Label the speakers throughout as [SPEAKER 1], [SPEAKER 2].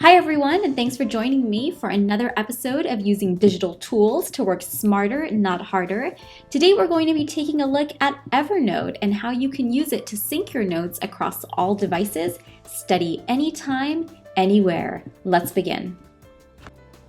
[SPEAKER 1] Hi everyone, and thanks for joining me for another episode of using digital tools to work smarter, not harder. Today we're going to be taking a look at Evernote and how you can use it to sync your notes across all devices, study anytime, anywhere. Let's begin.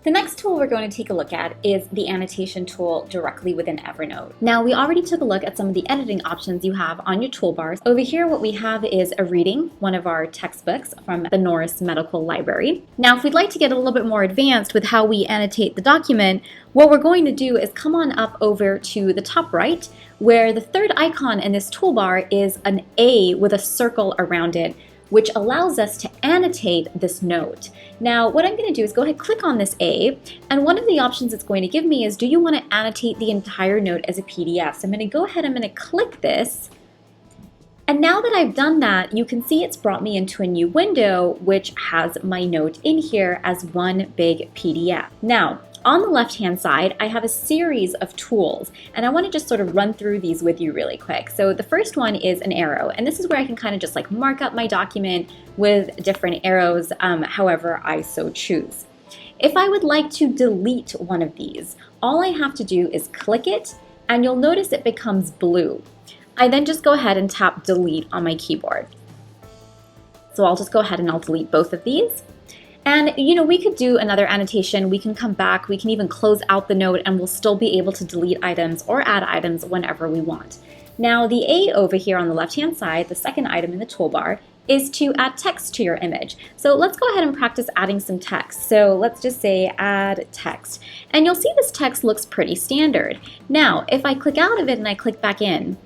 [SPEAKER 1] The next tool we're going to take a look at is the Annotation Tool directly within Evernote. Now, we already took a look at some of the editing options you have on your toolbars. Over here, what we have is a reading, one of our textbooks from the Norris Medical Library. Now, if we'd like to get a little bit more advanced with how we annotate the document, what we're going to do is come on up over to the top right, where the third icon in this toolbar is an A with a circle around it, which allows us to annotate this note. Now, what I'm going to do is go ahead and click on this A, and one of the options it's going to give me is, do you want to annotate the entire note as a PDF? So I'm going to go ahead, I'm going to click this, and now that I've done that, you can see it's brought me into a new window which has my note in here as one big PDF. Now, on the left-hand side, I have a series of tools, and I want to just sort of run through these with you really quick. So the first one is an arrow, and this is where I can kind of just like mark up my document with different arrows, however I so choose. If I would like to delete one of these, all I have to do is click it, and you'll notice it becomes blue. I then just go ahead and tap delete on my keyboard. So I'll just go ahead and I'll delete both of these. And we could do another annotation, we can come back, we can even close out the note, and we'll still be able to delete items or add items whenever we want. Now the A over here on the left-hand side, the second item in the toolbar, is to add text to your image. So let's go ahead and practice adding some text. So let's just say add text. And you'll see this text looks pretty standard. Now, if I click out of it and I click back in,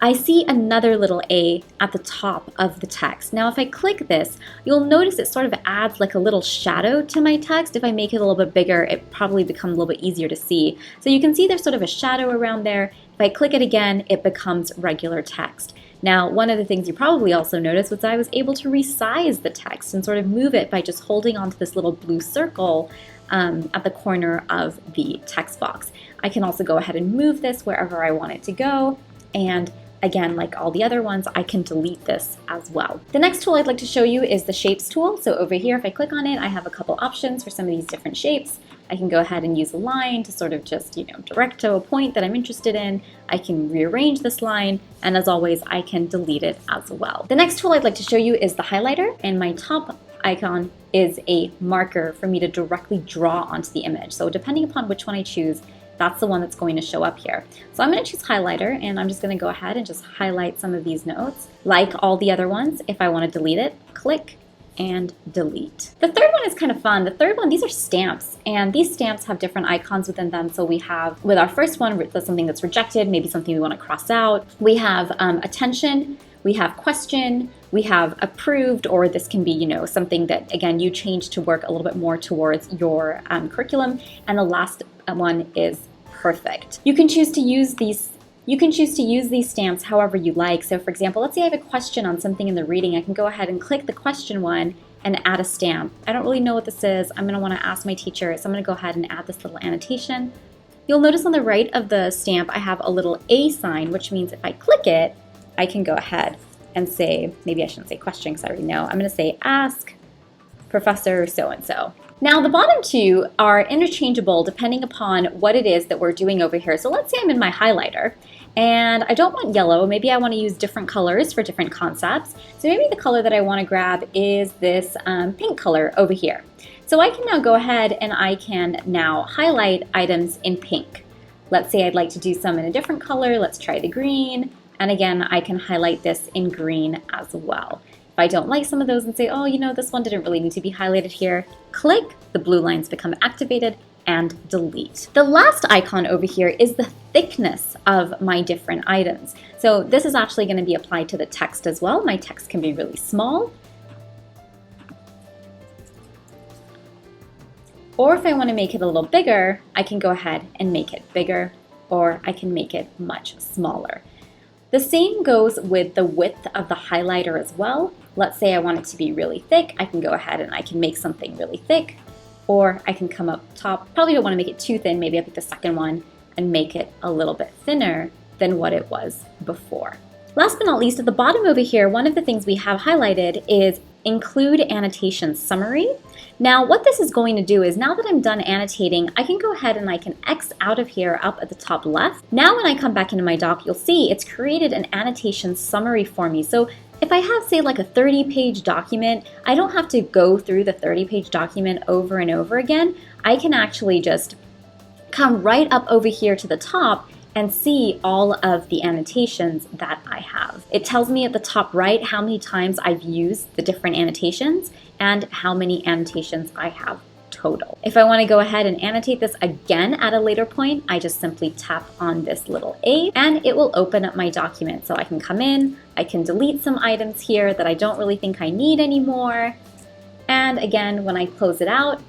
[SPEAKER 1] I see another little A at the top of the text. Now, if I click this, you'll notice it sort of adds like a little shadow to my text. If I make it a little bit bigger, it probably becomes a little bit easier to see. So you can see there's sort of a shadow around there. If I click it again, it becomes regular text. Now, one of the things you probably also noticed was I was able to resize the text and sort of move it by just holding onto this little blue circle at the corner of the text box. I can also go ahead and move this wherever I want it to go, and again, like all the other ones, I can delete this as well. The next tool I'd like to show you is the Shapes tool. So over here, if I click on it, I have a couple options for some of these different shapes. I can go ahead and use a line to sort of just, direct to a point that I'm interested in. I can rearrange this line, and as always, I can delete it as well. The next tool I'd like to show you is the highlighter, and my top icon is a marker for me to directly draw onto the image. So depending upon which one I choose, that's the one that's going to show up here. So I'm going to choose highlighter, and I'm just going to go ahead and just highlight some of these notes. Like all the other ones, if I want to delete it, click and delete. The third one is kind of fun. The third one, these are stamps, and these stamps have different icons within them. So we have, with our first one, that's something that's rejected, maybe something we want to cross out. We have attention, we have question, we have approved, or this can be, something that, again, you change to work a little bit more towards your curriculum. And the last one is perfect. You can choose to use these stamps however you like. So for example, let's say I have a question on something in the reading. I can go ahead and click the question one and add a stamp. I don't really know what this is. I'm going to want to ask my teacher, so I'm going to go ahead and add this little annotation. You'll notice on the right of the stamp, I have a little A sign, which means if I click it, I can go ahead and say, maybe I shouldn't say question because I already know. I'm going to say ask Professor so-and-so. Now the bottom two are interchangeable depending upon what it is that we're doing over here. So let's say I'm in my highlighter and I don't want yellow. Maybe I want to use different colors for different concepts. So maybe the color that I want to grab is this pink color over here. So I can now go ahead and I can now highlight items in pink. Let's say I'd like to do some in a different color. Let's try the green. And again, I can highlight this in green as well. If I don't like some of those and say, oh, this one didn't really need to be highlighted here, click, the blue lines become activated, and delete. The last icon over here is the thickness of my different items. So this is actually going to be applied to the text as well. My text can be really small. Or if I want to make it a little bigger, I can go ahead and make it bigger, or I can make it much smaller. The same goes with the width of the highlighter as well. Let's say I want it to be really thick. I can go ahead and I can make something really thick, or I can come up top. Probably don't want to make it too thin. Maybe I pick the second one and make it a little bit thinner than what it was before. Last but not least, at the bottom over here, one of the things we have highlighted is include annotation summary. Now what this is going to do is, now that I'm done annotating, I can go ahead and I can X out of here up at the top left. Now when I come back into my doc, you'll see it's created an annotation summary for me. So if I have, say, like a 30-page document, I don't have to go through the 30-page document over and over again. I can actually just come right up over here to the top and see all of the annotations that I have. It tells me at the top right how many times I've used the different annotations and how many annotations I have total. If I want to go ahead and annotate this again at a later point, I just simply tap on this little A and it will open up my document. So I can come in, I can delete some items here that I don't really think I need anymore. And again, when I close it out,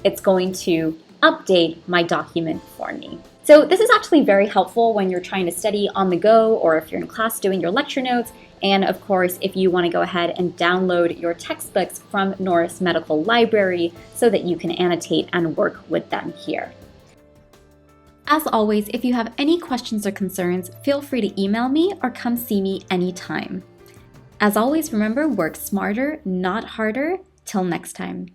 [SPEAKER 1] it's going to update my document for me. So this is actually very helpful when you're trying to study on the go, or if you're in class doing your lecture notes, and of course if you want to go ahead and download your textbooks from Norris Medical Library so that you can annotate and work with them here. As always, if you have any questions or concerns, feel free to email me or come see me anytime. As always, remember, work smarter, not harder. Till next time.